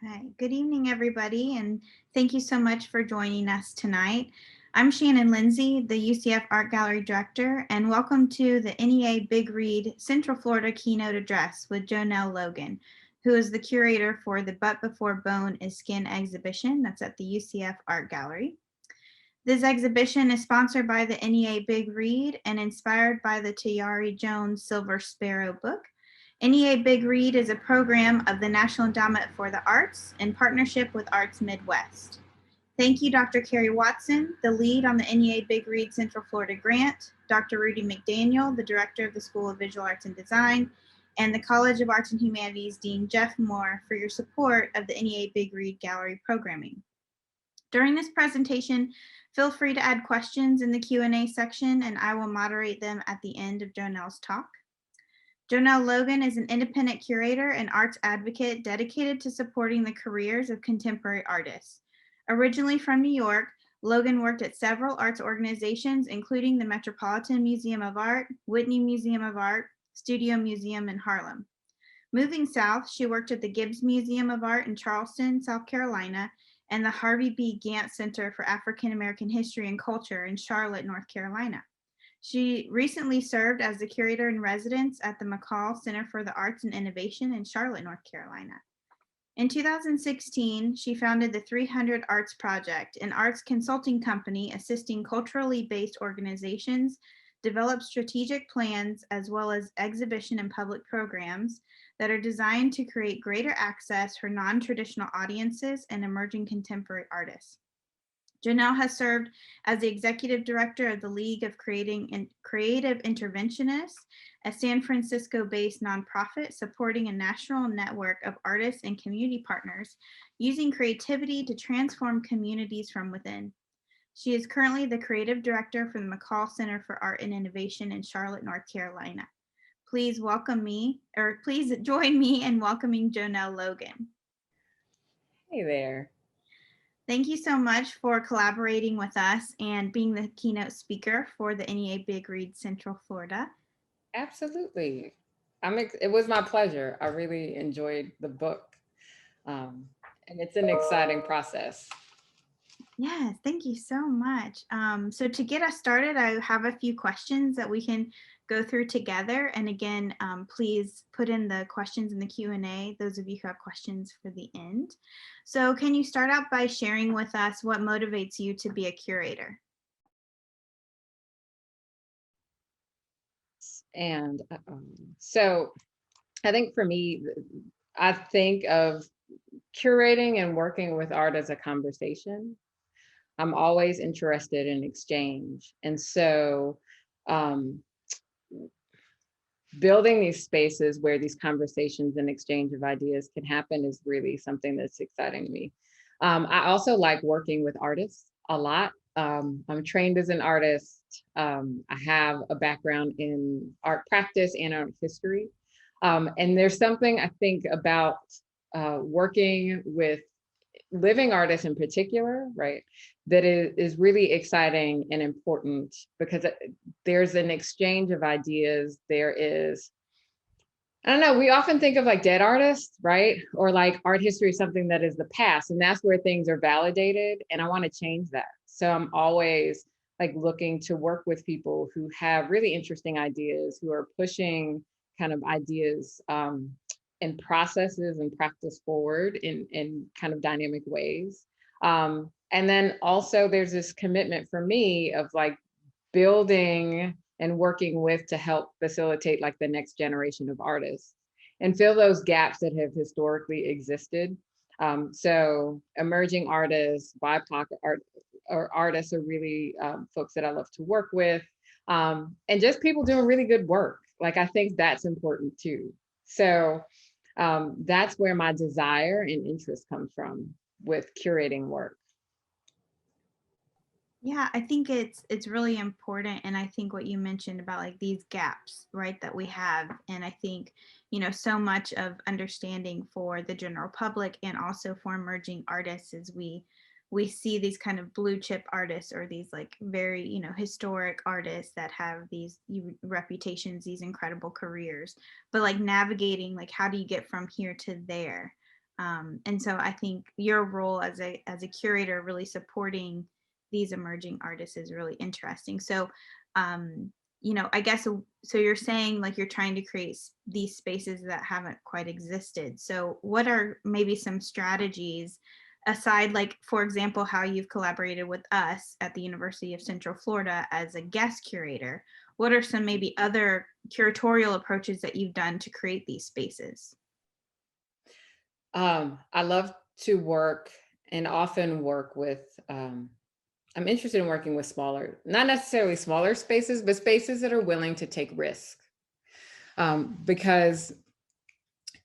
Hi, good evening, everybody, and thank you so much for joining us tonight. I'm Shannon Lindsey, the UCF Art Gallery Director, and welcome to the NEA Big Read Central Florida Keynote Address with Jonell Logan, who is the curator for the But Before Bone is Skin exhibition that's at the UCF Art Gallery. This exhibition is sponsored by the NEA Big Read and inspired by the Tayari Jones Silver Sparrow book. NEA Big Read is a program of the National Endowment for the Arts in partnership with Arts Midwest. Thank you, Dr. Carrie Watson, the lead on the NEA Big Read Central Florida grant, Dr. Rudy McDaniel, the director of the School of Visual Arts and Design, and the College of Arts and Humanities Dean Jeff Moore for your support of the NEA Big Read Gallery programming. During this presentation, feel free to add questions in the Q&A section, and I will moderate them at the end of Jonell's talk. Jonell Logan is an independent curator and arts advocate dedicated to supporting the careers of contemporary artists. Originally from New York, Logan worked at several arts organizations, including the Metropolitan Museum of Art, Whitney Museum of Art, Studio Museum in Harlem. Moving south, she worked at the Gibbs Museum of Art in Charleston, South Carolina, and the Harvey B. Gantt Center for African American History and Culture in Charlotte, North Carolina. She recently served as the curator in residence at the McColl Center for the Arts and Innovation in Charlotte, North Carolina. In 2016, she founded the 300 Arts Project, an arts consulting company assisting culturally based organizations develop strategic plans as well as exhibition and public programs that are designed to create greater access for non-traditional audiences and emerging contemporary artists. Jonell has served as the executive director of the League of Creative Interventionists, a San Francisco-based nonprofit supporting a national network of artists and community partners using creativity to transform communities from within. She is currently the creative director for the McColl Center for Art and Innovation in Charlotte, North Carolina. Please join me in welcoming Jonell Logan. Hey there. Thank you so much for collaborating with us and being the keynote speaker for the NEA Big Read Central Florida. Absolutely. It was my pleasure. I really enjoyed the book. And it's an exciting process. Yes, thank you so much. So to get us started, I have a few questions that we can go through together. And again, please put in the questions in the Q&A, those of you who have questions for the end. So can you start out by sharing with us what motivates you to be a curator? And so I think for me, I think of curating and working with art as a conversation. I'm always interested in exchange. And so building these spaces where these conversations and exchange of ideas can happen is really something that's exciting to me. I also like working with artists a lot. I'm trained as an artist. I have a background in art practice and art history. And there's something I think about working with living artists in particular, right, that is really exciting and important because there's an exchange of ideas. There is, I don't know, we often think of like dead artists, right? Or like art history is something that is the past, and that's where things are validated. And I want to change that. So I'm always like looking to work with people who have really interesting ideas, who are pushing kind of ideas and processes and practice forward in kind of dynamic ways. And then also there's this commitment for me of like building and working with to help facilitate like the next generation of artists and fill those gaps that have historically existed. So emerging artists, BIPOC artists are really folks that I love to work with, and just people doing really good work. Like I think that's important too. So that's where my desire and interest comes from with curating work. Yeah, I think it's really important. And I think what you mentioned about like these gaps, right, that we have. And I think, so much of understanding for the general public and also for emerging artists is we see these kind of blue chip artists or these like very, historic artists that have these reputations, these incredible careers, but like navigating, like, how do you get from here to there? And so I think your role as a curator, really supporting these emerging artists, is really interesting. So, I guess, so you're saying like you're trying to create these spaces that haven't quite existed. So what are maybe some strategies aside, like, for example, how you've collaborated with us at the University of Central Florida as a guest curator? What are some maybe other curatorial approaches that you've done to create these spaces? I love to work and often work with, I'm interested in working with smaller, not necessarily smaller spaces, but spaces that are willing to take risk. Because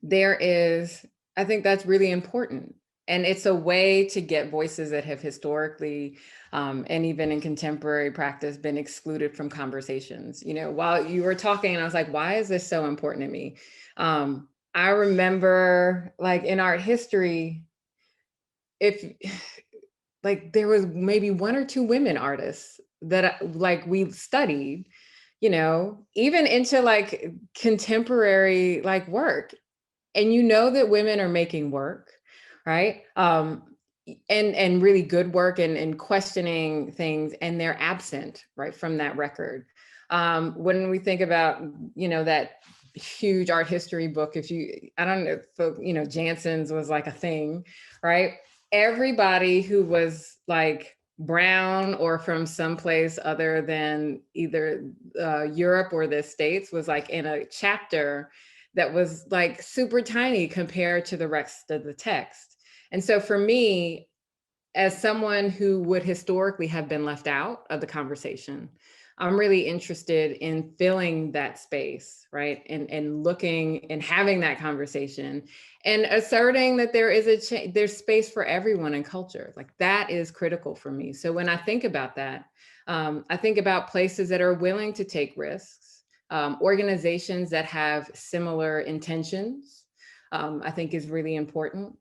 there is, I think that's really important. And it's a way to get voices that have historically, and even in contemporary practice, been excluded from conversations. While you were talking, and I was like, why is this so important to me? I remember, like, in art history, if like there was maybe one or two women artists that like we studied, even into like contemporary like work, and that women are making work, right? And really good work, and questioning things, and they're absent, right, from that record. When we think about, that huge art history book, I don't know, Jansen's was like a thing, right? Everybody who was like brown or from someplace other than either Europe or the States was like in a chapter that was like super tiny compared to the rest of the text. And so for me, as someone who would historically have been left out of the conversation, I'm really interested in filling that space, right? And looking and having that conversation and asserting that there is there's space for everyone in culture. Like, that is critical for me. So when I think about that, I think about places that are willing to take risks, organizations that have similar intentions, I think is really important.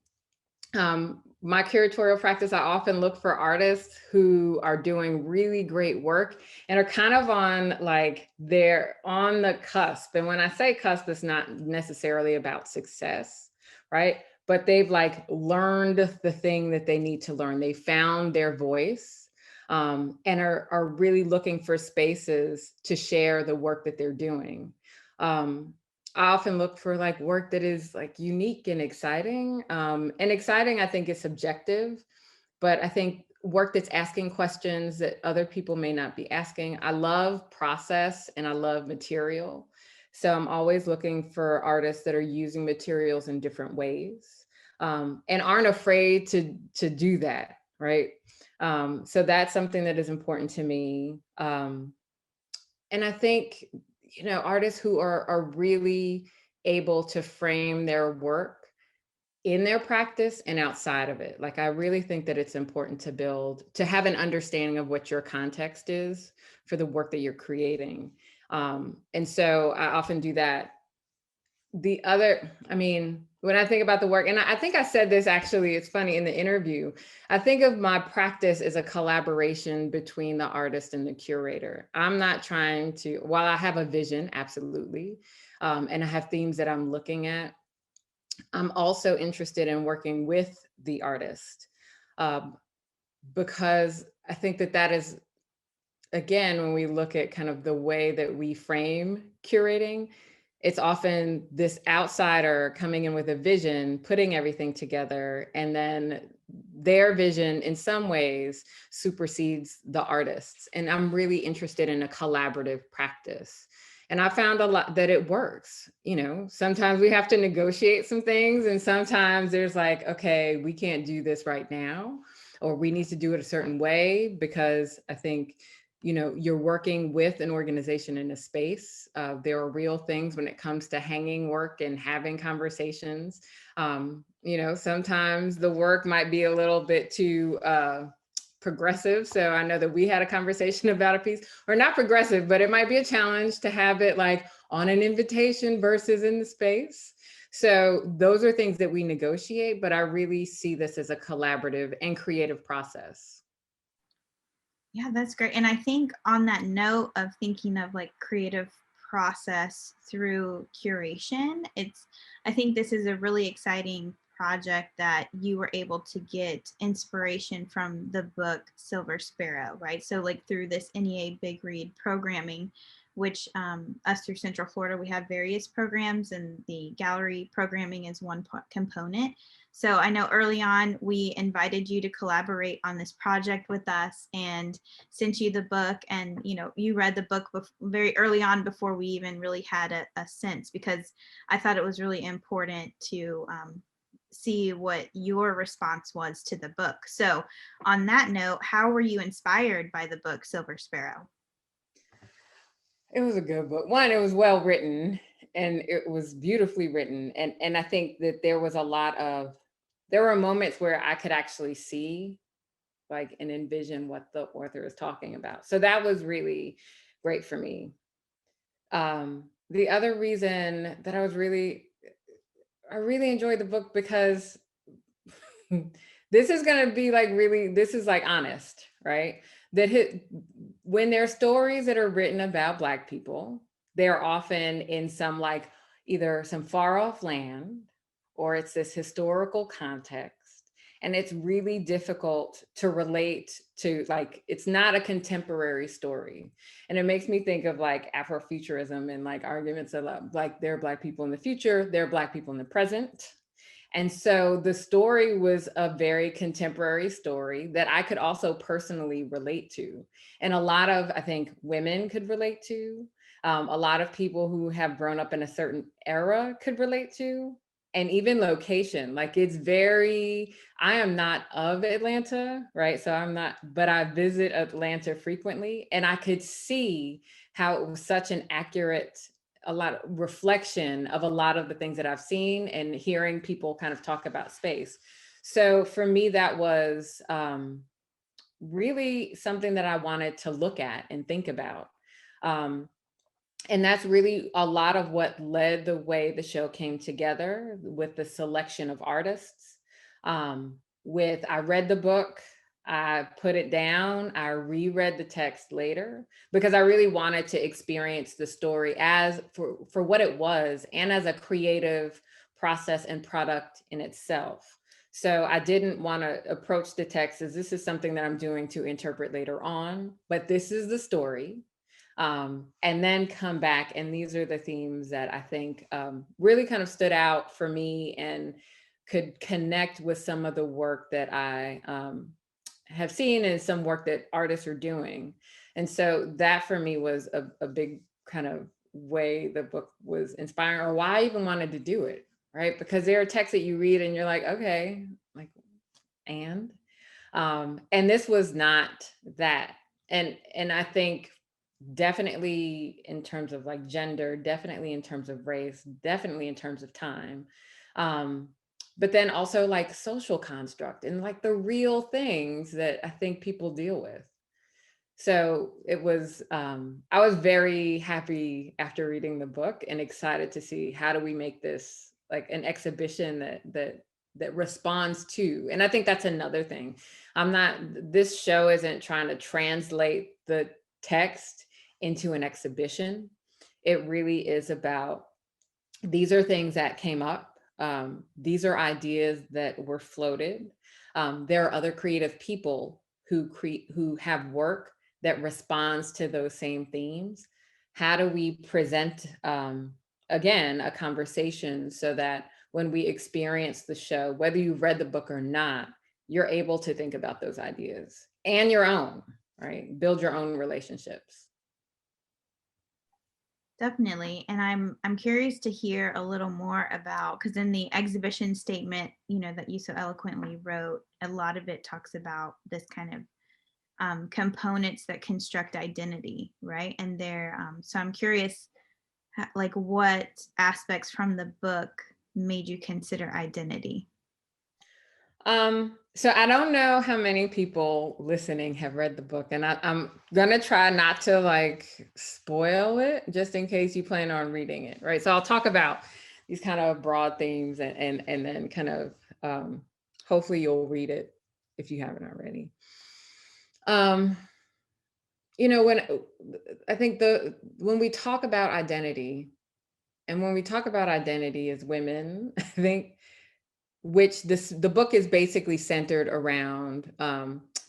My curatorial practice, I often look for artists who are doing really great work and are kind of on, like, they're on the cusp. And when I say cusp, it's not necessarily about success, right? But they've like learned the thing that they need to learn. They found their voice, and are really looking for spaces to share the work that they're doing. I often look for like work that is like unique and exciting. And exciting, I think, is subjective, but I think work that's asking questions that other people may not be asking. I love process and I love material. So I'm always looking for artists that are using materials in different ways, and aren't afraid to do that, right? So that's something that is important to me. And I think, artists who are really able to frame their work in their practice and outside of it. Like, I really think that it's important to have an understanding of what your context is for the work that you're creating. And so I often do that. When I think about the work, and I think I said this, actually, it's funny, in the interview, I think of my practice as a collaboration between the artist and the curator. I'm not trying to, while I have a vision, absolutely, and I have themes that I'm looking at, I'm also interested in working with the artist, um, because I think that is, again, when we look at kind of the way that we frame curating, it's often this outsider coming in with a vision, putting everything together, and then their vision in some ways supersedes the artist's. And I'm really interested in a collaborative practice. And I found a lot that it works. Sometimes we have to negotiate some things, and sometimes there's like, okay, we can't do this right now, or we need to do it a certain way, because I think you're working with an organization in a space. There are real things when it comes to hanging work and having conversations. Sometimes the work might be a little bit too progressive. So I know that we had a conversation about a piece, or not progressive, but it might be a challenge to have it like on an invitation versus in the space. So those are things that we negotiate, but I really see this as a collaborative and creative process. Yeah, that's great. And I think on that note of thinking of like creative process through curation, I think this is a really exciting project that you were able to get inspiration from the book Silver Sparrow, right? So like through this NEA Big Read programming, which us through Central Florida, we have various programs, and the gallery programming is one component. So I know early on we invited you to collaborate on this project with us and sent you the book, and you read the book very early on before we even really had a sense, because I thought it was really important to see what your response was to the book. So on that note, how were you inspired by the book Silver Sparrow? It was a good book. One, it was well written and it was beautifully written. And I think that there were moments where I could actually see like and envision what the author is talking about. So that was really great for me. The other reason that I really enjoyed the book because this is going to be like this is like honest, right? When there are stories that are written about Black people, they're often in some like either some far off land or it's this historical context. And it's really difficult to relate to, like, it's not a contemporary story. And it makes me think of like Afrofuturism and like arguments about like there are Black people in the future, there are Black people in the present. And so the story was a very contemporary story that I could also personally relate to. And a lot of, I think, women could relate to. A lot of people who have grown up in a certain era could relate to. And even location, like I am not of Atlanta, right? So I'm not, but I visit Atlanta frequently. And I could see how it was such an accurate a lot of reflection of a lot of the things that I've seen and hearing people kind of talk about space. So for me, that was really something that I wanted to look at and think about. And that's really a lot of what led the way the show came together with the selection of artists. I read the book, I put it down, I reread the text later because I really wanted to experience the story as for what it was and as a creative process and product in itself. So I didn't want to approach the text as this is something that I'm doing to interpret later on, but this is the story. And then come back. And these are the themes that I think really kind of stood out for me and could connect with some of the work that I have seen and some work that artists are doing. And so that for me was a big kind of way the book was inspiring, or why I even wanted to do it, right? Because there are texts that you read and you're like, okay, like, and this was not that. And I think definitely in terms of like gender, definitely in terms of race, definitely in terms of time. But then also like social construct and like the real things that I think people deal with. So it was, I was very happy after reading the book and excited to see how do we make this like an exhibition that responds to, and I think that's another thing. This show isn't trying to translate the text into an exhibition. It really is about, these are things that came up. These are ideas that were floated. There are other creative people who have work that responds to those same themes. How do we present, again, a conversation so that when we experience the show, whether you've read the book or not, you're able to think about those ideas and your own, right? Build your own relationships. Definitely. And I'm curious to hear a little more about, because in the exhibition statement, that you so eloquently wrote, a lot of it talks about this kind of components that construct identity, right? And so I'm curious, like what aspects from the book made you consider identity? So I don't know how many people listening have read the book, and I'm gonna try not to like spoil it just in case you plan on reading it, right? So I'll talk about these kind of broad themes and then kind of hopefully you'll read it if you haven't already. When I think when we talk about identity, and when we talk about identity as women, I think which the book is basically centered around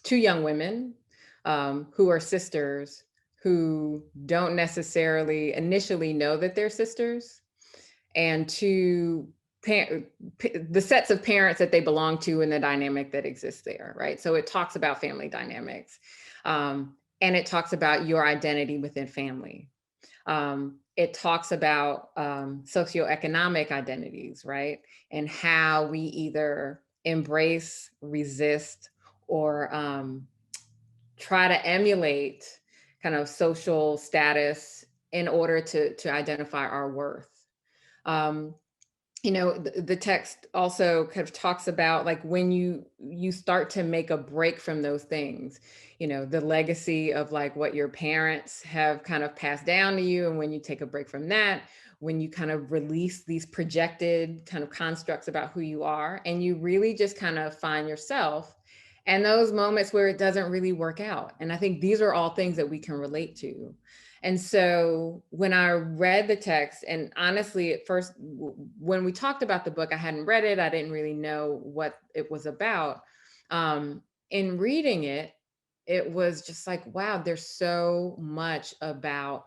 two young women who are sisters who don't necessarily initially know that they're sisters, and the sets of parents that they belong to and the dynamic that exists there, right? So it talks about family dynamics, and it talks about your identity within family. It talks about socioeconomic identities, right? And how we either embrace, resist, or try to emulate kind of social status in order to identify our worth. You know, the text also kind of talks about like when you start to make a break from those things, you know, the legacy of like what your parents have kind of passed down to you, and when you take a break from that, when you kind of release these projected kind of constructs about who you are, and you really just kind of find yourself, and those moments where it doesn't really work out. And I think these are all things that we can relate to. And so when I read the text, and honestly, at first, when we talked about the book, I hadn't read it. I didn't really know what it was about. In reading it, it was just like, wow, there's so much about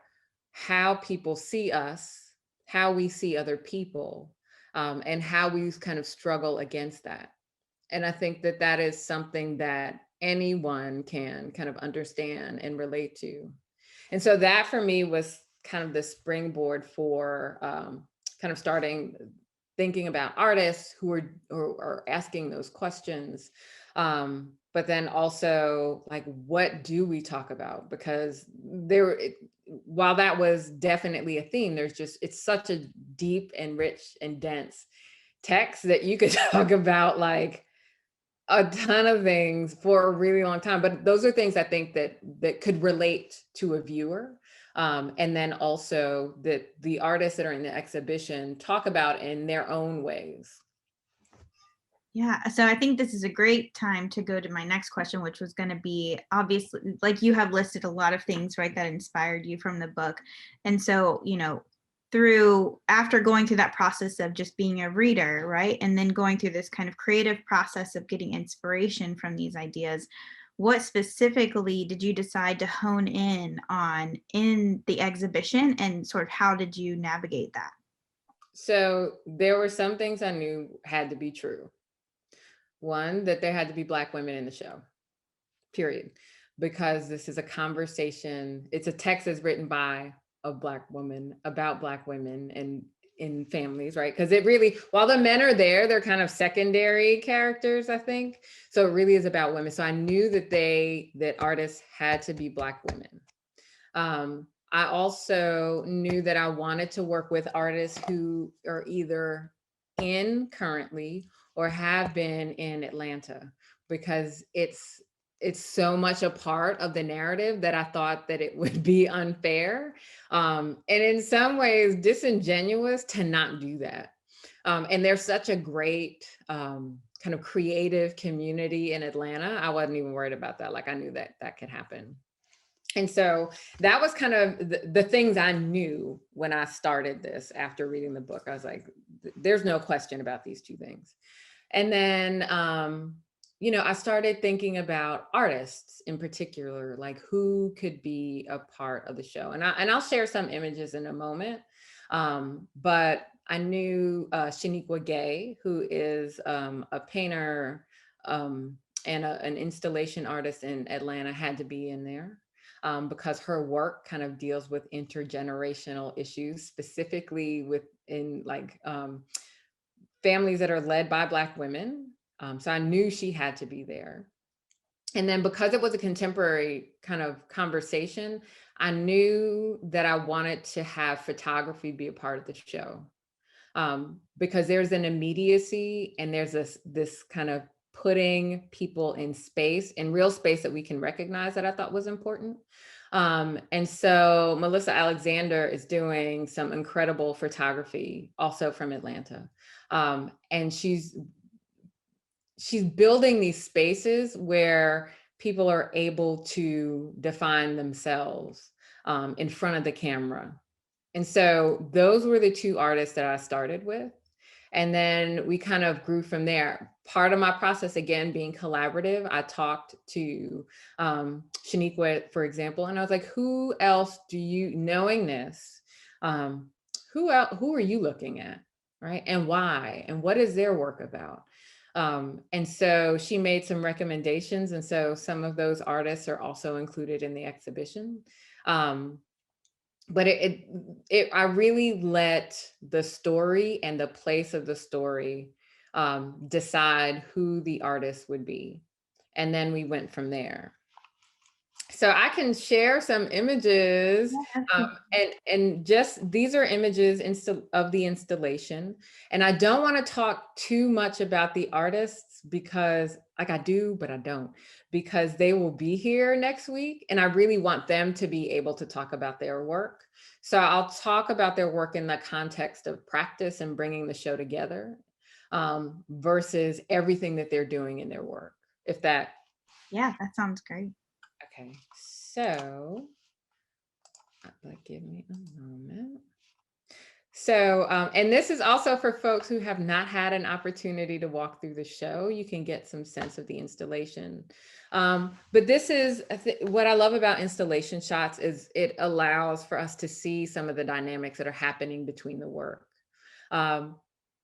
how people see us, how we see other people, and how we kind of struggle against that. And I think that that is something that anyone can kind of understand and relate to. And so that for me was kind of the springboard for kind of starting thinking about artists who are asking those questions. But then also like, what do we talk about? Because while that was definitely a theme, it's such a deep and rich and dense text that you could talk about like a ton of things for a really long time. But those are things I think that could relate to a viewer. And then also that the artists that are in the exhibition talk about in their own ways. Yeah, so I think this is a great time to go to my next question, which was going to be, obviously, like you have listed a lot of things, right, that inspired you from the book. And so, you know, after going through that process of just being a reader, right, and then going through this kind of creative process of getting inspiration from these ideas, what specifically did you decide to hone in on in the exhibition, and sort of how did you navigate that? So there were some things I knew had to be true. One, that there had to be Black women in the show, period. Because this is a conversation, it's a text that's written by a Black woman about Black women and in families, right? Because it really, while the men are there, they're kind of secondary characters, I think. So it really is about women. So I knew that artists had to be Black women. I also knew that I wanted to work with artists who are either in currently or have been in Atlanta, because it's so much a part of the narrative that I thought that it would be unfair, and in some ways disingenuous to not do that. And there's such a great kind of creative community in Atlanta. I wasn't even worried about that. Like I knew that that could happen. And so that was kind of the things I knew when I started this after reading the book. I was like, there's no question about these two things. And then, you know, I started thinking about artists in particular, like who could be a part of the show. And I'll share some images in a moment. But I knew Shiniqua Gay, who is a painter and an installation artist in Atlanta, had to be in there. Because her work kind of deals with intergenerational issues, specifically within like families that are led by Black women. So I knew she had to be there. And then because it was a contemporary kind of conversation, I knew that I wanted to have photography be a part of the show. Because there's an immediacy and there's this kind of putting people in space, in real space that we can recognize, that I thought was important. And so Melissa Alexander is doing some incredible photography also from Atlanta. And she's building these spaces where people are able to define themselves in front of the camera. And so those were the two artists that I started with. And then we kind of grew from there. Part of my process, again, being collaborative, I talked to Shiniqua, for example, and I was like, who else do you, knowing this, who are you looking at, right? And why? And what is their work about? And so she made some recommendations. And so some of those artists are also included in the exhibition. But I really let the story and the place of the story decide who the artist would be. And then we went from there. So I can share some images, and just these are images of the installation. And I don't want to talk too much about the artists because, like, I do, but I don't, because they will be here next week, and I really want them to be able to talk about their work. So I'll talk about their work in the context of practice and bringing the show together, versus everything that they're doing in their work. If that. Yeah, that sounds great. Okay, so give me a moment. So, and this is also for folks who have not had an opportunity to walk through the show. You can get some sense of the installation. But this is what I love about installation shots is it allows for us to see some of the dynamics that are happening between the work.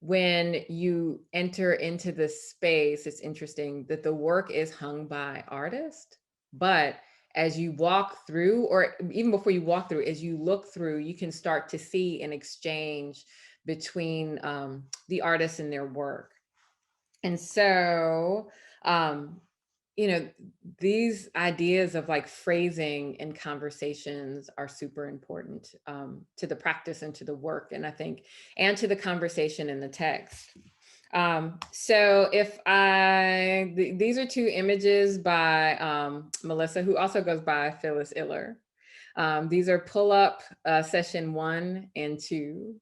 When you enter into the space, it's interesting that the work is hung by artists, but as you walk through, or even before you walk through, as you look through, you can start to see an exchange between the artists and their work. And so, you know, these ideas of like phrasing and conversations are super important to the practice and to the work, and I think, and to the conversation in the text. So if these are two images by Melissa, who also goes by Phyllis Itler. These are pull up session 1 and 2.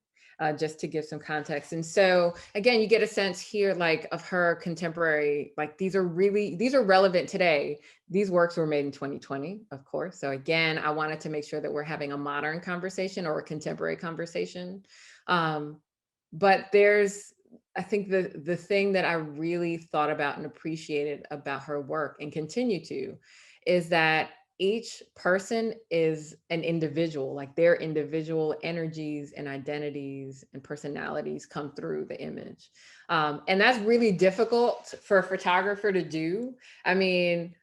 Just to give some context. And so again, you get a sense here like of her contemporary, like these are relevant today. These works were made in 2020, of course. So again, I wanted to make sure that we're having a modern conversation or a contemporary conversation. But there's, I think the thing that I really thought about and appreciated about her work and continue to is that each person is an individual, like their individual energies and identities and personalities come through the image. And that's really difficult for a photographer to do. I mean,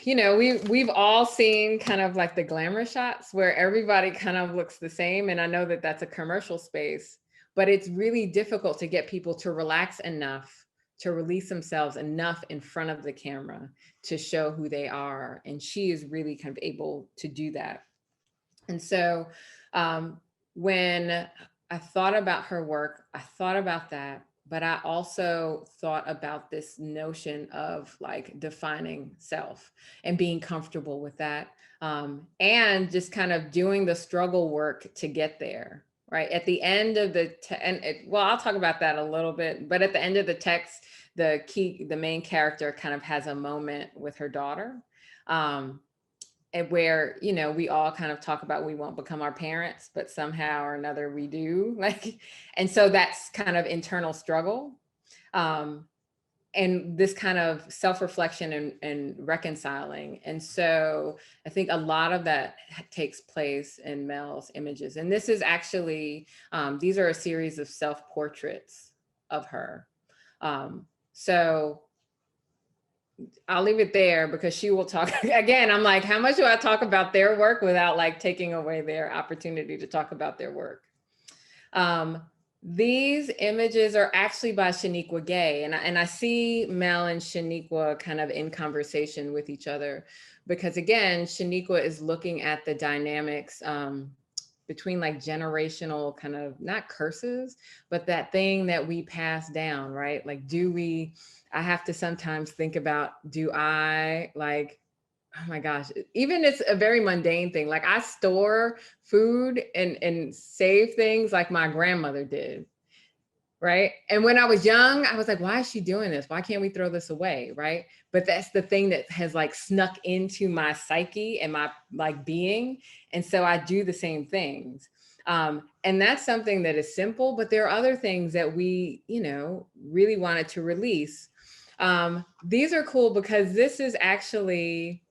you know, we've all seen kind of like the glamour shots where everybody kind of looks the same. And I know that that's a commercial space, but it's really difficult to get people to relax enough to release themselves enough in front of the camera to show who they are. And she is really kind of able to do that. And so when I thought about her work, I thought about that, but I also thought about this notion of like defining self and being comfortable with that. And just kind of doing the struggle work to get there. Right at the end of the well, I'll talk about that a little bit, but at the end of the text, the main character kind of has a moment with her daughter, and where, you know, we all kind of talk about we won't become our parents, but somehow or another we do, like, and so that's kind of internal struggle. And this kind of self-reflection and reconciling. And so I think a lot of that takes place in Mel's images. And this is actually, these are a series of self-portraits of her. So I'll leave it there because she will talk again. I'm like, how much do I talk about their work without like taking away their opportunity to talk about their work? These images are actually by Shiniqua Gay, and I see Mel and Shiniqua kind of in conversation with each other, because again, Shiniqua is looking at the dynamics between like generational kind of, not curses, but that thing that we pass down, right? Like, I have to sometimes think about, do I like, oh my gosh, even it's a very mundane thing. Like I store food and save things like my grandmother did, right? And when I was young, I was like, why is she doing this? Why can't we throw this away, right? But that's the thing that has like snuck into my psyche and my like being. And so I do the same things. And that's something that is simple, but there are other things that we, really wanted to release. These are cool because this is actually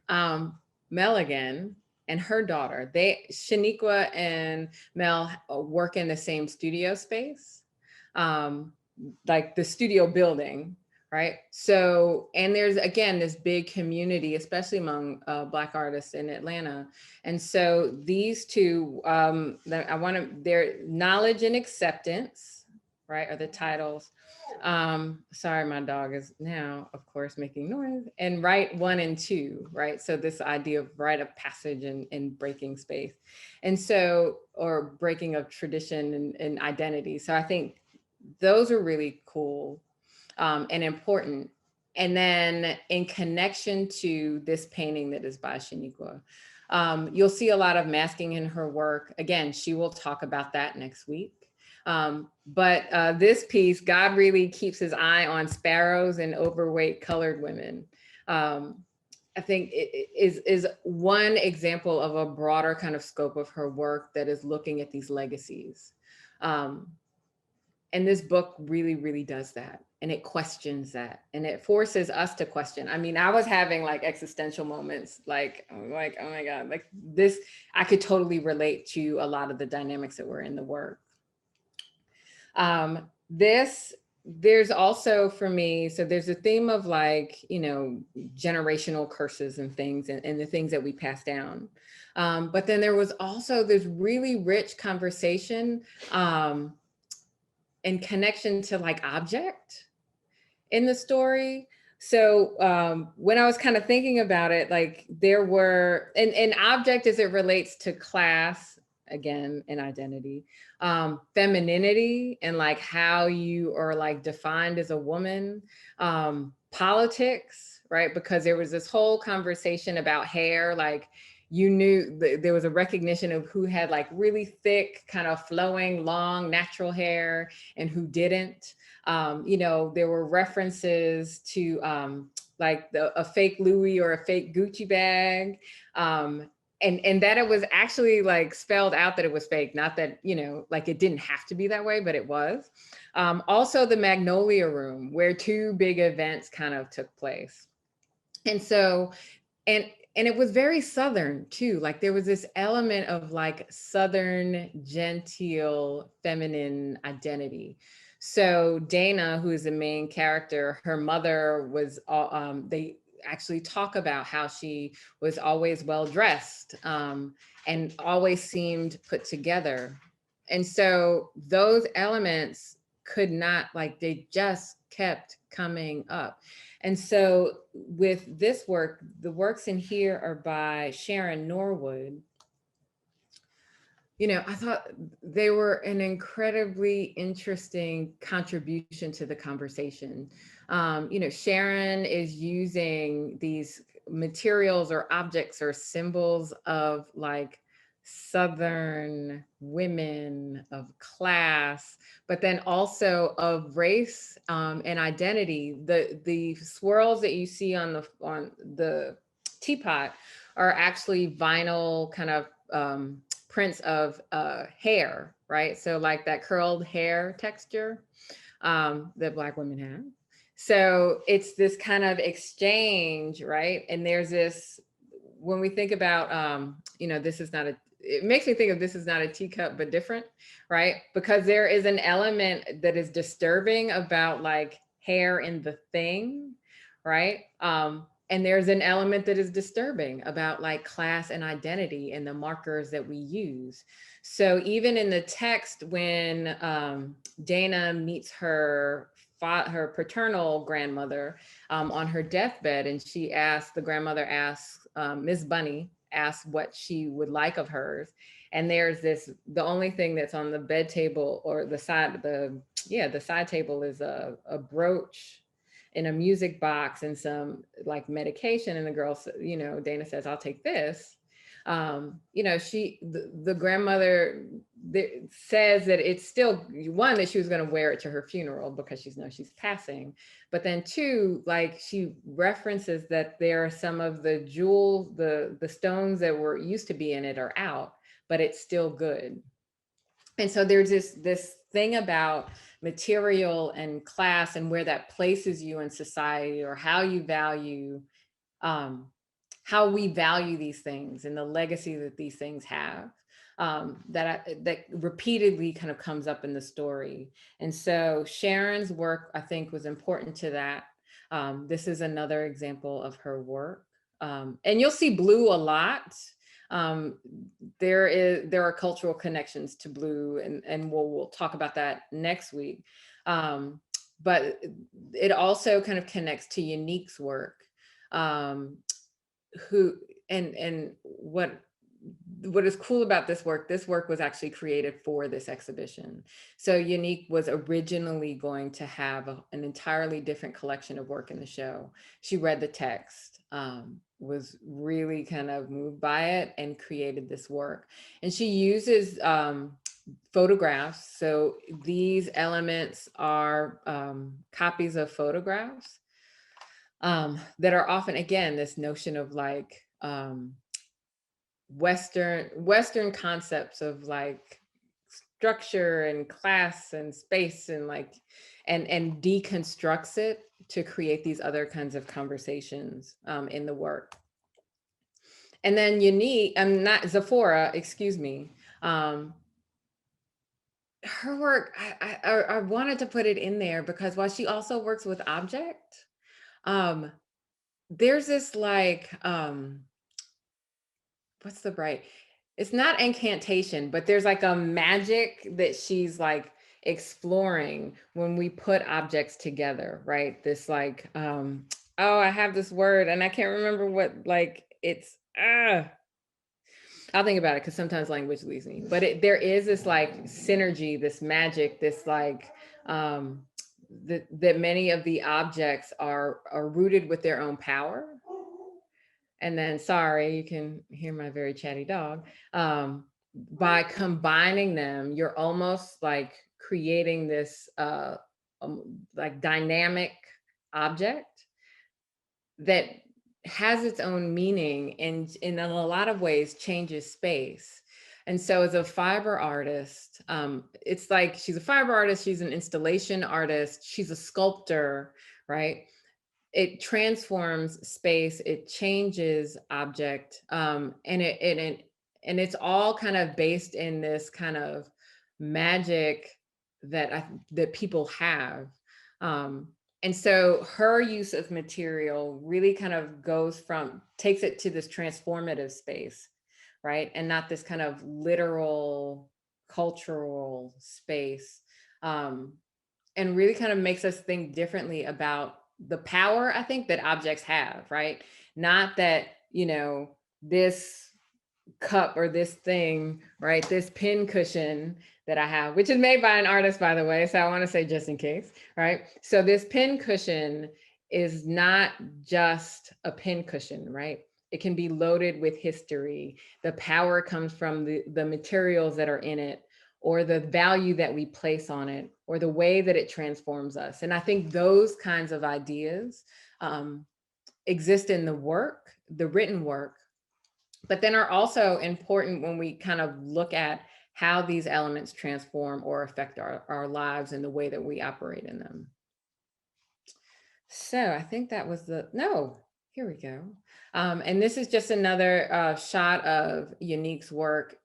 Mel again and her daughter. Shiniqua and Mel work in the same studio space, like the studio building, right? So, and there's again this big community, especially among Black artists in Atlanta. And so these two, their Knowledge and Acceptance, right, are the titles. Sorry, my dog is now, of course, making noise. And Rite 1 and 2, right? So this idea of rite of passage and breaking space. And so, or breaking of tradition and identity. So I think those are really cool and important. And then in connection to this painting that is by Shiniqua, you'll see a lot of masking in her work. Again, she will talk about that next week. But this piece, God really keeps his eye on sparrows and overweight colored women. I think it is one example of a broader kind of scope of her work that is looking at these legacies. And this book really, really does that. And it questions that. And it forces us to question. I mean, I was having like existential moments, like, oh my God, like this, I could totally relate to a lot of the dynamics that were in the work. There's also for me, so there's a theme of like, generational curses and things and the things that we pass down. But then there was also this really rich conversation and connection to like object in the story. So when I was kind of thinking about it, like there were, an object as it relates to class, again, and identity, femininity and like how you are like defined as a woman, politics, right? Because there was this whole conversation about hair, like you knew there was a recognition of who had like really thick, kind of flowing, long, natural hair and who didn't. There were references to like a fake Louis or a fake Gucci bag. And that it was actually like spelled out that it was fake, not that, like it didn't have to be that way, but it was. Also the Magnolia Room, where two big events kind of took place. And so, and it was very Southern too. Like there was this element of like Southern, genteel, feminine identity. So Dana, who is the main character, her mother was, they actually talk about how she was always well dressed and always seemed put together. And so those elements could not, like, they just kept coming up. And so with this work, the works in here are by Sharon Norwood. I thought they were an incredibly interesting contribution to the conversation. Sharon is using these materials or objects or symbols of like Southern women, of class, but then also of race and identity. The swirls that you see on the teapot are actually vinyl kind of prints of hair, right? So like that curled hair texture that Black women have. So it's this kind of exchange, right? And there's this, when we think about, this is not it makes me think of This Is Not a Teacup, but different, right? Because there is an element that is disturbing about like hair in the thing, right? And there's an element that is disturbing about like class and identity and the markers that we use. So even in the text, when Dana meets her paternal grandmother on her deathbed, and the grandmother asks, Miss Bunny asks what she would like of hers. And there's the only thing that's on the bed table or the side table is a brooch in a music box and some like medication. And the girl, Dana says, I'll take this. The grandmother says that it's still, one, that she was going to wear it to her funeral because she knows she's passing. But then two, like she references that there are some of the jewels, the stones that were used to be in it are out, but it's still good. And so there's this thing about material and class and where that places you in society, or how you value, how we value these things and the legacy that these things have, that repeatedly kind of comes up in the story. And so Sharon's work, I think, was important to that. This is another example of her work. And you'll see blue a lot. There are cultural connections to blue, and we'll talk about that next week. But it also kind of connects to Younique's work, who and what is cool about this work was actually created for this exhibition. So Younique was originally going to have an entirely different collection of work in the show. She read the text, was really kind of moved by it, and created this work. And she uses photographs. So these elements are copies of photographs that are often, again, this notion of like Western concepts of like structure and class and space, and like and deconstructs it to create these other kinds of conversations in the work. And then Younique, not Sephora, excuse me. Her work, I wanted to put it in there because while she also works with object, there's this like, what's the right? It's not incantation, but there's like a magic that she's like exploring when we put objects together, right? This like, oh, I have this word and I can't remember what, like, it's, I'll think about it because sometimes language leaves me, but there is this like synergy, this magic, this like, that many of the objects are rooted with their own power. And then, sorry, you can hear my very chatty dog. By combining them, you're almost like creating this like dynamic object that has its own meaning and in a lot of ways changes space. And so as a fiber artist, it's like she's a fiber artist, she's an installation artist, she's a sculptor, right? It transforms space, it changes object, and it's all kind of based in this kind of magic that people have. And so her use of material really kind of takes it to this transformative space, right? And not this kind of literal cultural space, and really kind of makes us think differently about the power, I think, that objects have, right? Not that, this cup or this thing, right? This pin cushion that I have, which is made by an artist, by the way. So I want to say just in case, right? So this pin cushion is not just a pin cushion, right? It can be loaded with history. The power comes from the materials that are in it, or the value that we place on it, or the way that it transforms us. And I think those kinds of ideas exist in the work, the written work, but then are also important when we kind of look at how these elements transform or affect our lives and the way that we operate in them. So I think that was here we go. And this is just another shot of Younique's work.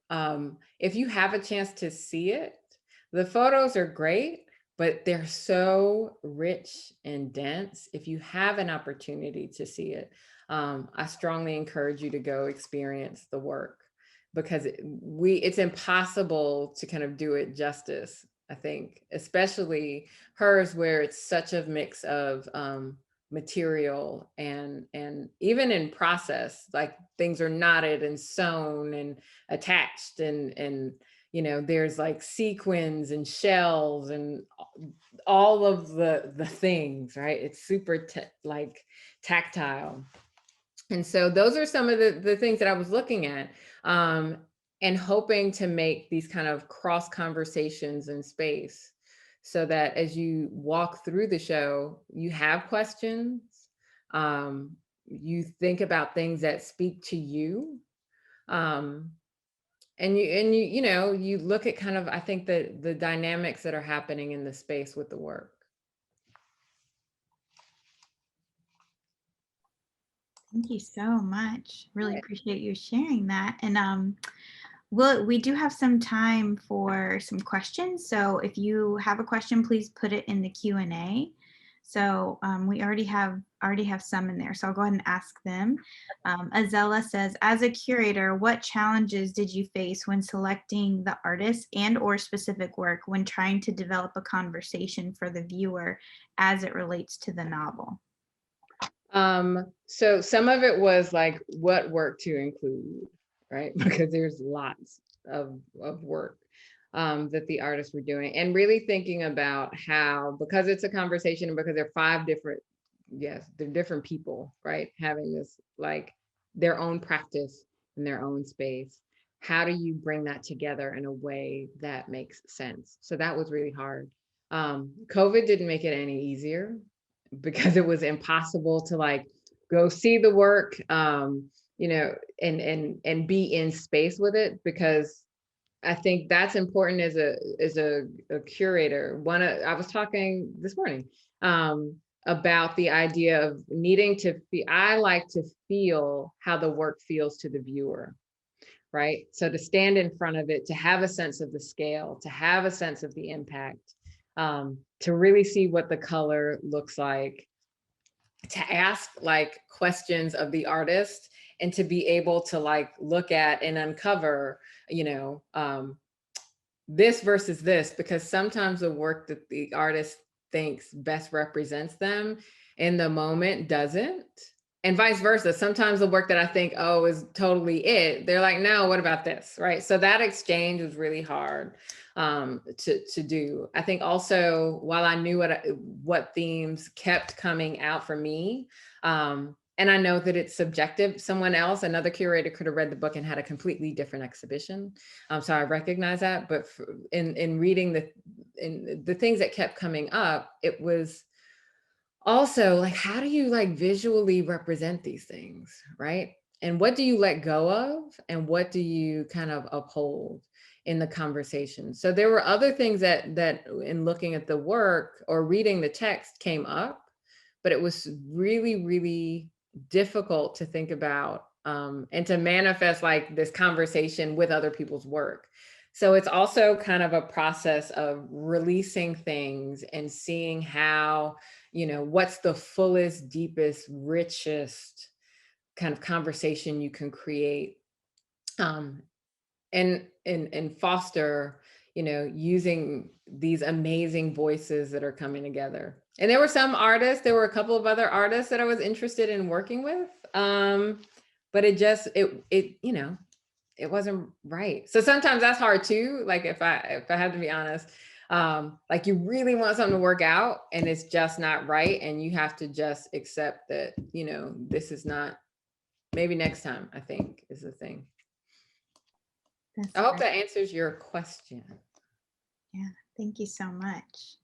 If you have a chance to see it, the photos are great, but they're so rich and dense. If you have an opportunity to see it, I strongly encourage you to go experience the work, because it's impossible to kind of do it justice, I think, especially hers, where it's such a mix of material and even in process, like things are knotted and sewn and attached, and there's like sequins and shells and all of the things, right? It's super like tactile. And so those are some of the things that I was looking at, and hoping to make these kind of cross conversations in space, so that as you walk through the show, you have questions, you think about things that speak to you, And you look at kind of, I think the dynamics that are happening in the space with the work. Thank you so much. Really appreciate you sharing that. And we do have some time for some questions. So if you have a question, please put it in the Q&A. So we already have some in there. So I'll go ahead and ask them. Azella says, as a curator, what challenges did you face when selecting the artist and or specific work when trying to develop a conversation for the viewer as it relates to the novel? So some of it was like what work to include, right? Because there's lots of work that the artists were doing, and really thinking about how, because it's a conversation and because they're they're different people, right? Having this like their own practice in their own space. How do you bring that together in a way that makes sense? So that was really hard. COVID didn't make it any easier, because it was impossible to like go see the work, and be in space with it, because I think that's important as a curator. I was talking this morning about the idea of needing to I like to feel how the work feels to the viewer, right? So to stand in front of it, to have a sense of the scale, to have a sense of the impact, to really see what the color looks like, to ask like questions of the artist, and to be able to like look at and uncover, this versus this, because sometimes the work that the artist thinks best represents them in the moment doesn't. And vice versa. Sometimes the work that I think, oh, is totally it, they're like, no, what about this? Right. So that exchange was really hard to do. I think also, while I knew what themes kept coming out for me, and I know that it's subjective, another curator could have read the book and had a completely different exhibition. So I recognize that, but in reading the things that kept coming up, it was also like, how do you like visually represent these things, right? And what do you let go of, and what do you kind of uphold in the conversation? So there were other things that in looking at the work or reading the text came up, but it was really, really difficult to think about and to manifest like this conversation with other people's work. So it's also kind of a process of releasing things and seeing how, what's the fullest, deepest, richest kind of conversation you can create, and foster, using these amazing voices that are coming together. And there were a couple of other artists that I was interested in working with, but it wasn't right. So sometimes that's hard too. Like if I have to be honest, like you really want something to work out and it's just not right. And you have to just accept that, this is not, maybe next time, I think, is the thing. I hope that answers your question. Yeah, thank you so much.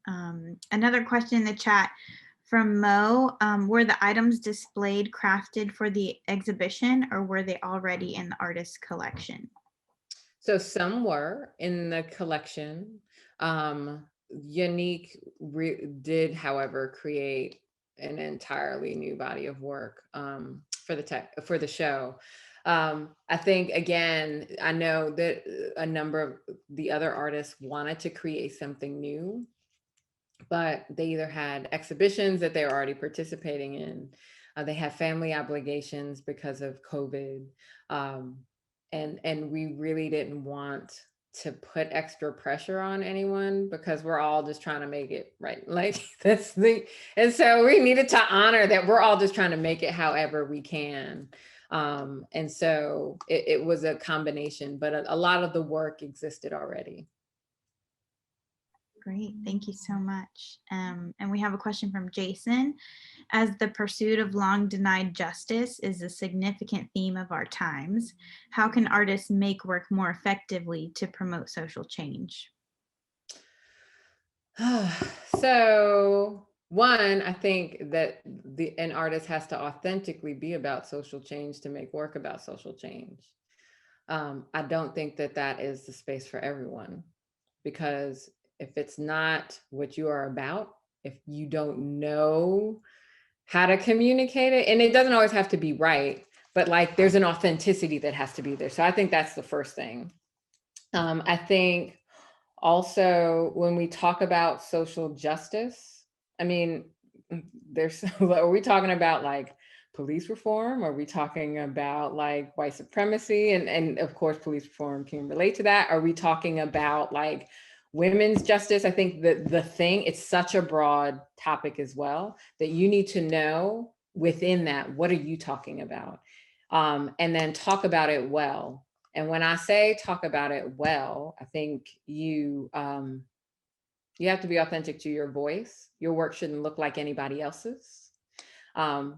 Another question in the chat from Mo, were the items displayed crafted for the exhibition, or were they already in the artist's collection? So some were in the collection. Younique did, however, create an entirely new body of work for the show. I think, again, I know that a number of the other artists wanted to create something new, but they either had exhibitions that they were already participating in, they have family obligations because of COVID, and we really didn't want to put extra pressure on anyone, because we're all just trying to make it right. Like and so we needed to honor that we're all just trying to make it however we can. And so it was a combination, but a lot of the work existed already. Great, thank you so much. And we have a question from Jason. As the pursuit of long denied justice is a significant theme of our times, how can artists make work more effectively to promote social change? So one, I think that an artist has to authentically be about social change to make work about social change. I don't think that that is the space for everyone, because if it's not what you are about, if you don't know how to communicate it, and it doesn't always have to be right, but like there's an authenticity that has to be there. So I think that's the first thing. I think also when we talk about social justice, I mean, there's, are we talking about like police reform? Are we talking about like white supremacy? And of course, police reform can relate to that. Are we talking about like women's justice? I think that the thing, it's such a broad topic as well, that you need to know within that, what are you talking about? And then talk about it well. And when I say talk about it well, I think you have to be authentic to your voice. Your work shouldn't look like anybody else's,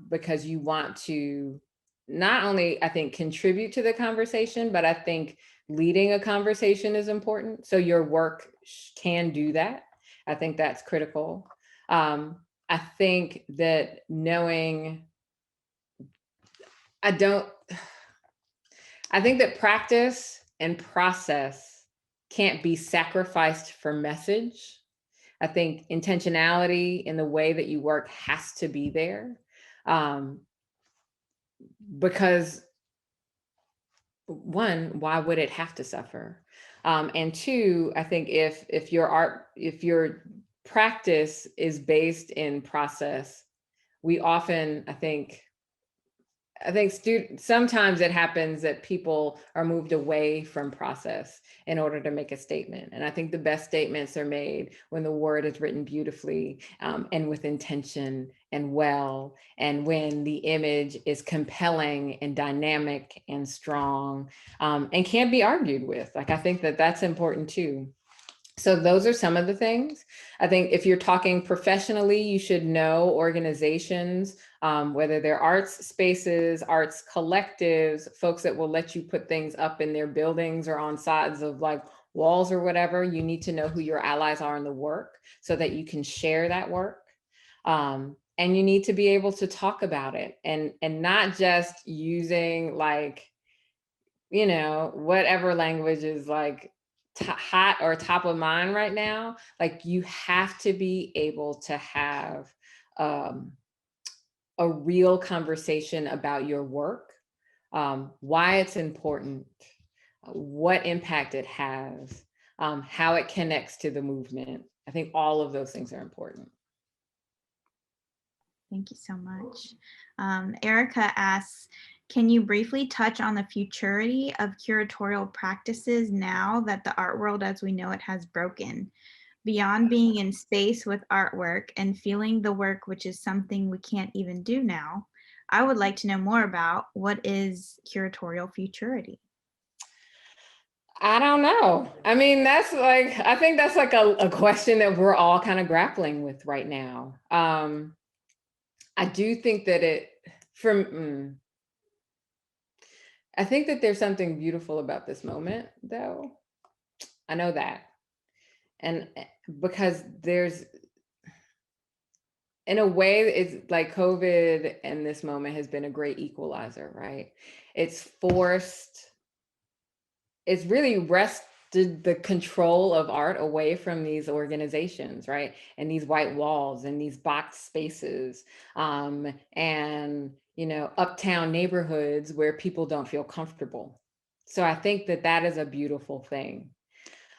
because you want to not only, I think, contribute to the conversation, but I think leading a conversation is important. So your work can do that. I think that's critical. I think that knowing, I think that practice and process can't be sacrificed for message. I think intentionality in the way that you work has to be there, because one, why would it have to suffer? And two, I think if your practice is based in process, we often, I think sometimes it happens that people are moved away from process in order to make a statement. And I think the best statements are made when the word is written beautifully, and with intention and well, and when the image is compelling and dynamic and strong, and can't be argued with. Like, I think that that's important too. So those are some of the things. I think if you're talking professionally, you should know organizations, whether they're arts spaces, arts collectives, folks that will let you put things up in their buildings or on sides of like walls or whatever. You need to know who your allies are in the work so that you can share that work. And you need to be able to talk about it, and not just using like, whatever language is like hot or top of mind right now. Like, you have to be able to have a real conversation about your work, why it's important, what impact it has, how it connects to the movement. I think all of those things are important. Thank you so much. Erica asks, can you briefly touch on the futurity of curatorial practices now that the art world as we know it has broken? Beyond being in space with artwork and feeling the work, which is something we can't even do now, I would like to know more about what is curatorial futurity. I don't know. I mean, I think that's like a question that we're all kind of grappling with right now. I do think that I think that there's something beautiful about this moment, though. I know that. And because in a way, it's like COVID and this moment has been a great equalizer, right? It's really wrested the control of art away from these organizations, right? And these white walls and these boxed spaces, and uptown neighborhoods where people don't feel comfortable. So I think that that is a beautiful thing,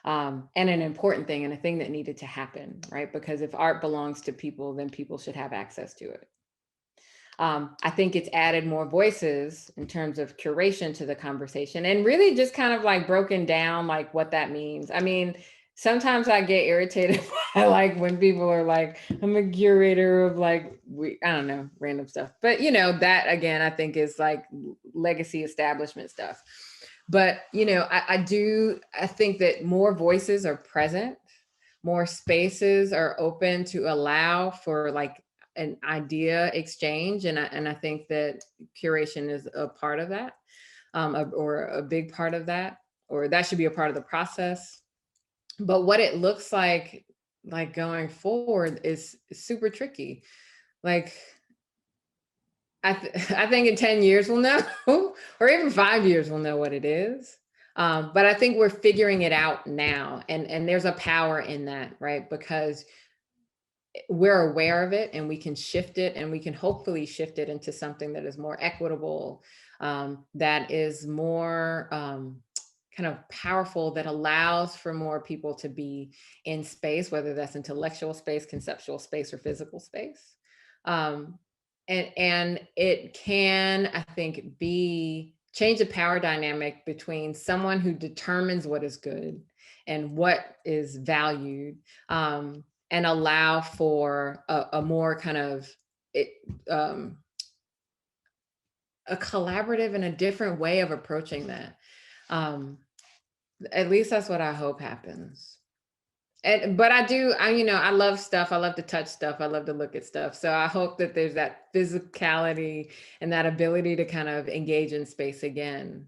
and an important thing, and a thing that needed to happen, right? Because if art belongs to people, then people should have access to it. I think it's added more voices in terms of curation to the conversation, and really just kind of like broken down like what that means. I mean, sometimes I get irritated by like when people are like, I'm a curator of like, I don't know, random stuff. But that again, I think is like legacy establishment stuff. But I think that more voices are present, more spaces are open to allow for like an idea exchange, and I think that curation is a part of that, or a big part of that, or that should be a part of the process. But what it looks like going forward is super tricky. Like, I think in 10 years we'll know, or even 5 years we'll know what it is. But I think we're figuring it out now, and there's a power in that, right? Because we're aware of it and we can shift it, and we can hopefully shift it into something that is more equitable, that is more kind of powerful, that allows for more people to be in space, whether that's intellectual space, conceptual space, or physical space. And it can, I think, change the power dynamic between someone who determines what is good and what is valued, and allow for a more kind of a collaborative and a different way of approaching that. At least that's what I hope happens. But I love stuff. I love to touch stuff. I love to look at stuff. So I hope that there's that physicality and that ability to kind of engage in space again.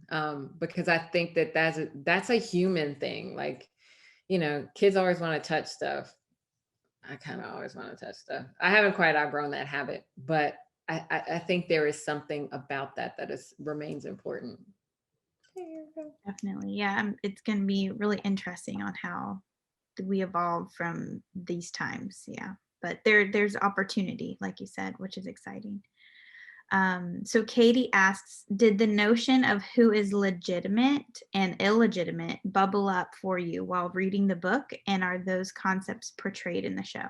Because I think that that's a human thing. Like, kids always want to touch stuff. I kind of always want to touch stuff. I haven't quite outgrown that habit, but I think there is something about that remains important. Definitely. Yeah. It's going to be really interesting on how we evolve from these times. Yeah. But there's opportunity, like you said, which is exciting. So Katie asks, did the notion of who is legitimate and illegitimate bubble up for you while reading the book? And are those concepts portrayed in the show?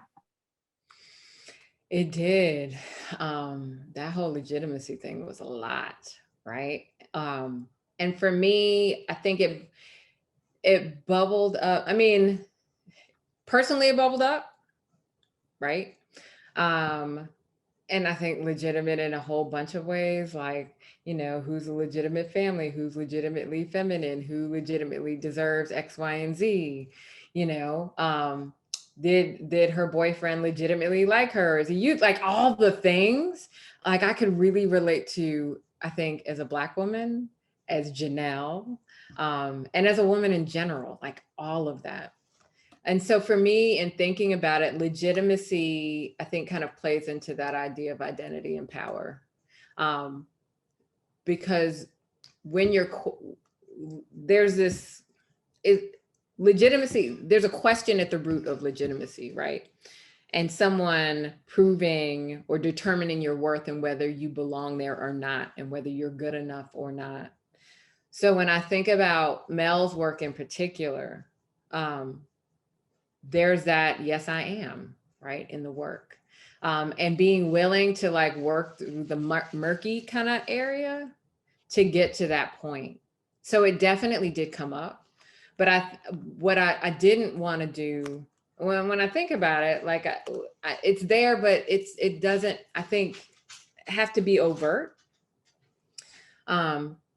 It did. That whole legitimacy thing was a lot, right? And for me, I think it bubbled up. I mean, personally, it bubbled up, right? And I think legitimate in a whole bunch of ways, like, who's a legitimate family, who's legitimately feminine, who legitimately deserves X, Y, and Z, did her boyfriend legitimately like her as a youth, like all the things, like I could really relate to, I think, as a Black woman, as Jonell, and as a woman in general, like all of that. And so for me, in thinking about it, legitimacy, I think, kind of plays into that idea of identity and power. Because when legitimacy, there's a question at the root of legitimacy, right? And someone proving or determining your worth and whether you belong there or not, and whether you're good enough or not. So when I think about Mel's work in particular, there's that, yes, I am, right, in the work. And being willing to like work through the murky kind of area to get to that point. So it definitely did come up. But what I didn't want to do, when I think about it, like it's there, but it doesn't, I think, have to be overt.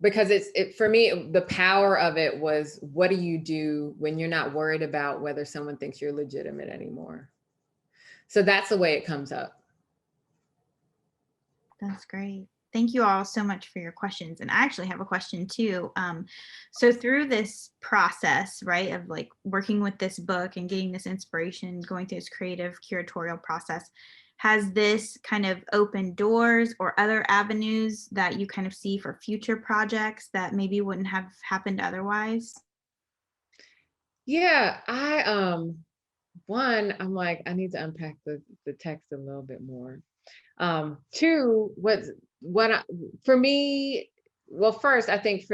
Because for me, the power of it was, what do you do when you're not worried about whether someone thinks you're legitimate anymore? So that's the way it comes up. That's great. Thank you all so much for your questions. And I actually have a question too. So through this process, right, of like working with this book and getting this inspiration, going through this creative curatorial process, has this kind of opened doors or other avenues that you kind of see for future projects that maybe wouldn't have happened otherwise? Yeah, one, I'm like, I need to unpack the text a little bit more. Two, for me, well, first, I think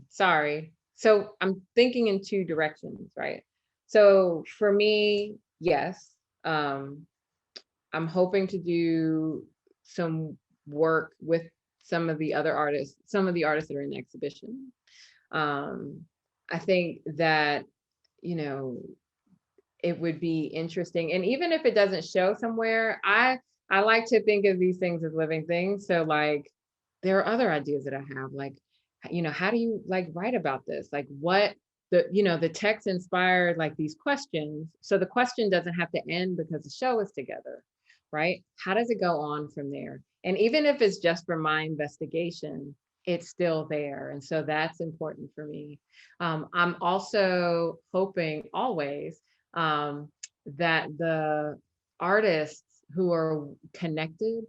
sorry. So I'm thinking in two directions, right? So for me, yes, I'm hoping to do some work with some of the artists that are in the exhibition. I think that, it would be interesting. And even if it doesn't show somewhere, I like to think of these things as living things. So like, there are other ideas that I have, like, how do you like write about this? Like what the text inspired like these questions. So the question doesn't have to end because the show is together, right? How does it go on from there? And even if it's just for my investigation, it's still there. And so that's important for me. I'm also hoping always that the artists who are connected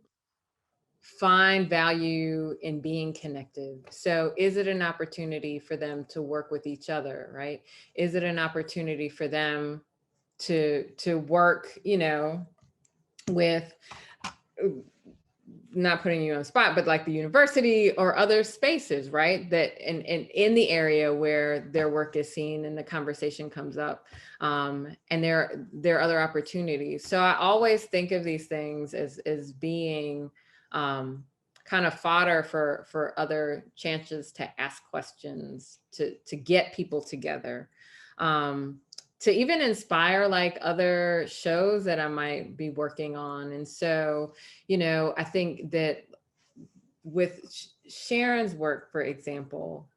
find value in being connected. So is it an opportunity for them to work with each other, right? Is it an opportunity for them to work, you know, with, not putting you on the spot, but like the university or other spaces, right? That in the area where their work is seen and the conversation comes up. And there are other opportunities. So I always think of these things as being kind of fodder for other chances to ask questions, to get people together. To even inspire like other shows that I might be working on. And so, you know, I think that with Sharon's work, for example,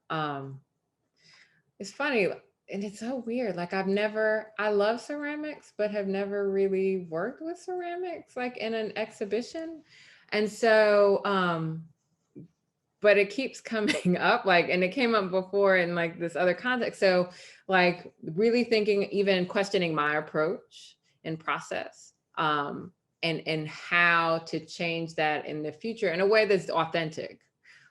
it's funny and it's so weird. Like I love ceramics, but have never really worked with ceramics like in an exhibition. And so, but it keeps coming up, like, and it came up before in like this other context. So like really thinking, even questioning my approach and process, and how to change that in the future in a way that's authentic,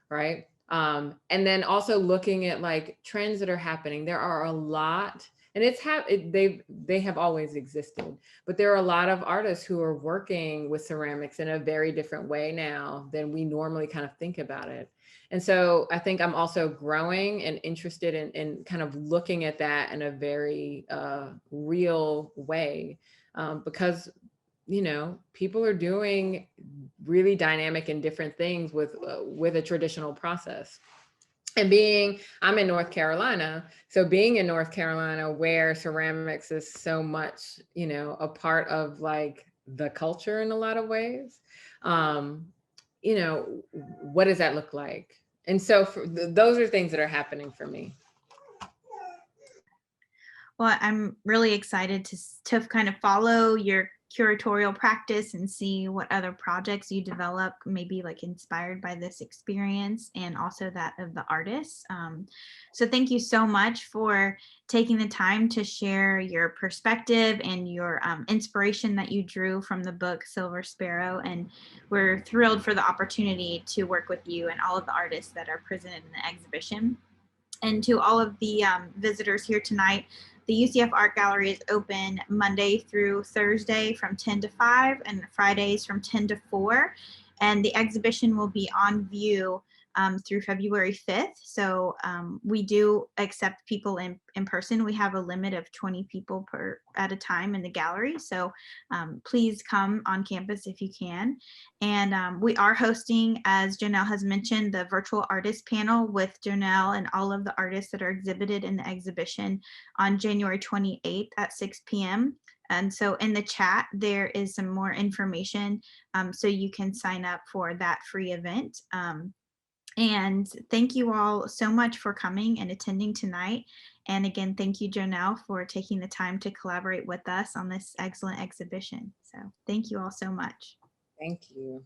right? And then also looking at like trends that are happening. There are a lot, and they have always existed, but there are a lot of artists who are working with ceramics in a very different way now than we normally kind of think about it. And so I think I'm also growing and interested in kind of looking at that in a very real way, because, you know, people are doing really dynamic and different things with a traditional process. And I'm in North Carolina, so being in North Carolina where ceramics is so much, you know, a part of like the culture in a lot of ways, you know, what does that look like? And so those are things that are happening for me. Well, I'm really excited to kind of follow your curatorial practice and see what other projects you develop, maybe like inspired by this experience and also that of the artists. So thank you so much for taking the time to share your perspective and your inspiration that you drew from the book Silver Sparrow. And we're thrilled for the opportunity to work with you and all of the artists that are presented in the exhibition. And to all of the visitors here tonight, the UCF Art Gallery is open Monday through Thursday from 10 to 5 and Fridays from 10 to 4. And the exhibition will be on view through February 5th. So we do accept people in person. We have a limit of 20 people at a time in the gallery. So please come on campus if you can. And we are hosting, as Jonell has mentioned, the virtual artist panel with Jonell and all of the artists that are exhibited in the exhibition on January 28th at 6 p.m. And so in the chat, there is some more information so you can sign up for that free event. And thank you all so much for coming and attending tonight. And again, thank you, Jonell, for taking the time to collaborate with us on this excellent exhibition. So thank you all so much. Thank you.